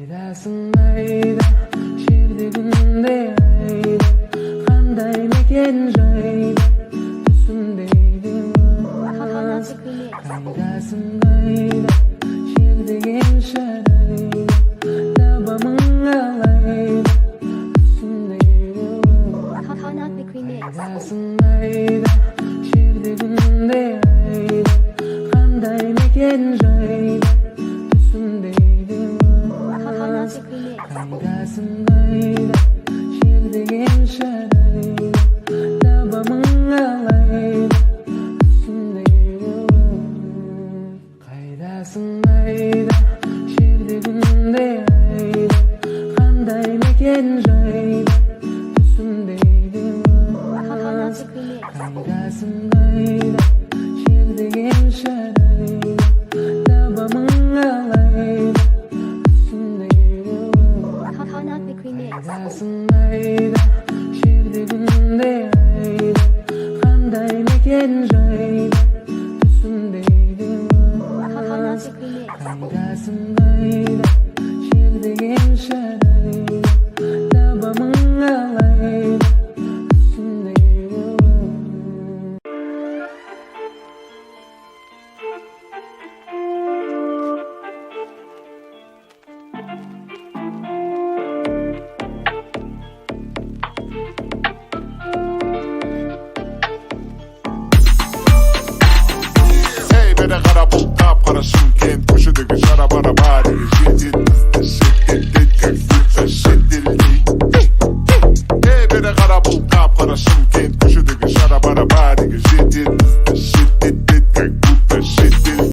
Қайдасың айда, жердегінде айда, қандай мекен жайда, түсімдейді қайдасың айда, жердеген шарайда, табамың алайда, түсімдейді қайдасың айда, жердегінде айда, қандай мекен жайда, түсімдейді қайдасың айда, жердеген шарайда, табамың алайда, түсімдейді қайдасың айда, жердегінде айда, қандай мекен жайда, түсімдейді қайдасың айда, жердеген шарайда, табамың алайда, түсімдейді қайдасың айда, жердегінде айда, қандай мекен жайда, түсімдейді қайдасың айда, жердеген шарайда.